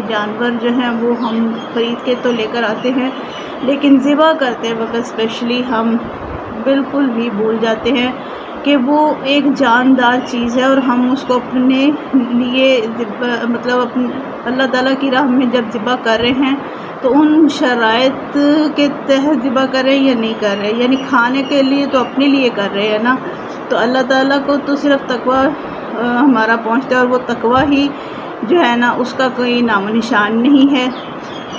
جانور جو ہیں وہ ہم خرید کے تو لے کر آتے ہیں، لیکن ذبح کرتے وقت اسپیشلی ہم بالکل بھی بھول جاتے ہیں کہ وہ ایک جاندار چیز ہے، اور ہم اس کو اپنے لیے مطلب اللہ تعالیٰ کی راہ میں جب ذبح کر رہے ہیں تو ان شرائط کے تحت ذبح کر رہے ہیں یا نہیں کر رہے، یعنی کھانے کے لیے تو اپنے لیے کر رہے ہیں نا، تو اللہ تعالیٰ کو تو صرف تقویٰ ہمارا پہنچتا ہے، اور وہ تقویٰ ہی جو ہے نا اس کا کوئی نام و نشان نہیں ہے۔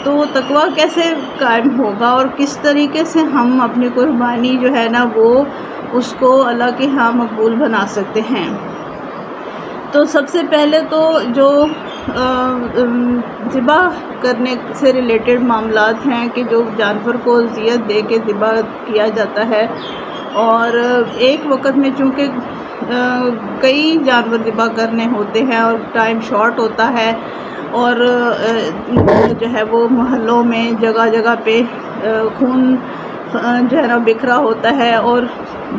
تو وہ تقویٰ کیسے قائم ہوگا اور کس طریقے سے ہم اپنی قربانی جو ہے نا وہ اس کو اللہ کے ہاں مقبول بنا سکتے ہیں؟ تو سب سے پہلے تو جو ذبح کرنے سے ریلیٹڈ معاملات ہیں کہ جو جانور کو اذیت دے کے ذبح کیا جاتا ہے، اور ایک وقت میں چونکہ کئی جانور ذبح کرنے ہوتے ہیں اور ٹائم شارٹ ہوتا ہے، اور جو ہے وہ محلوں میں جگہ جگہ پہ خون جو ہے نا بکھرا ہوتا ہے، اور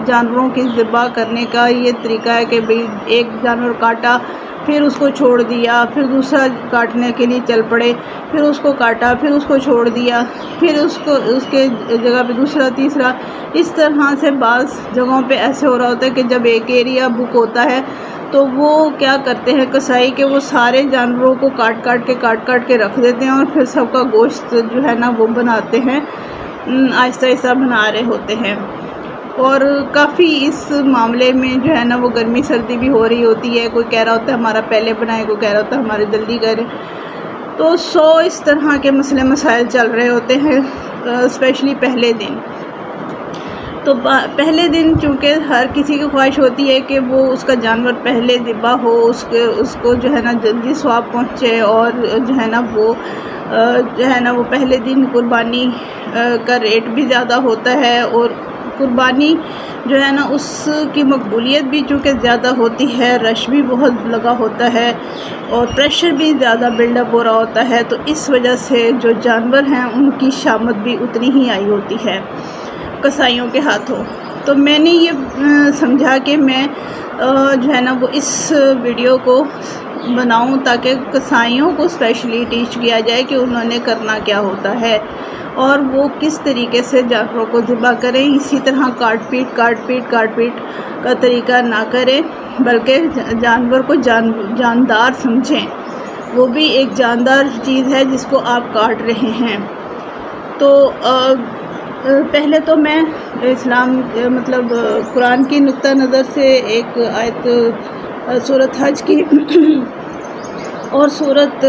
جانوروں کی ذبح کرنے کا یہ طریقہ ہے کہ بھئی ایک جانور کاٹا، پھر اس کو چھوڑ دیا، پھر دوسرا کاٹنے کے لیے چل پڑے، پھر اس کو کاٹا، پھر اس کو چھوڑ دیا، پھر اس کے جگہ پہ دوسرا تیسرا، اس طرح سے بعض جگہوں پہ ایسے ہو رہا ہوتا ہے کہ جب ایک ایریا بک ہوتا ہے تو وہ کیا کرتے ہیں قصائی کہ وہ سارے جانوروں کو کاٹ کاٹ کے رکھ دیتے ہیں، اور پھر سب کا گوشت جو ہے نا وہ بناتے ہیں، آہستہ آہستہ بنا رہے ہوتے ہیں۔ اور کافی اس معاملے میں جو ہے نا وہ گرمی سردی بھی ہو رہی ہوتی ہے، کوئی کہہ رہا ہوتا ہے ہمارا پہلے بنائے، کوئی کہہ رہا ہوتا ہے ہمارے جلدی کریں، تو اس طرح کے مسئلے مسائل چل رہے ہوتے ہیں اسپیشلی پہلے دن۔ تو پہلے دن چونکہ ہر کسی کی خواہش ہوتی ہے کہ وہ اس کا جانور پہلے ذبح ہو، اس کو جو ہے نا جلدی ثواب پہنچے، اور جو ہے نا وہ پہلے دن قربانی کا ریٹ بھی زیادہ ہوتا ہے، اور قربانی جو ہے نا اس کی مقبولیت بھی چونکہ زیادہ ہوتی ہے، رش بھی بہت لگا ہوتا ہے، اور پریشر بھی زیادہ بلڈ اپ ہو رہا ہوتا ہے، تو اس وجہ سے جو جانور ہیں ان کی شامت بھی اتنی ہی آئی ہوتی ہے قصائیوں کے ہاتھوں۔ تو میں نے یہ سمجھا کہ میں جو ہے نا وہ اس ویڈیو کو بناؤں تاکہ قصائیوں کو اسپیشلی ٹیچ کیا جائے کہ انہوں نے کرنا کیا ہوتا ہے، اور وہ کس طریقے سے جانوروں کو ذبح کریں۔ اسی طرح کاٹ پیٹ کا طریقہ نہ کریں، بلکہ جانور کو جاندار سمجھیں، وہ بھی ایک جاندار چیز ہے جس کو آپ کاٹ رہے ہیں۔ تو پہلے تو میں قرآن کی نقطہ نظر سے ایک آیت سورۃ حج کی اور سورۃ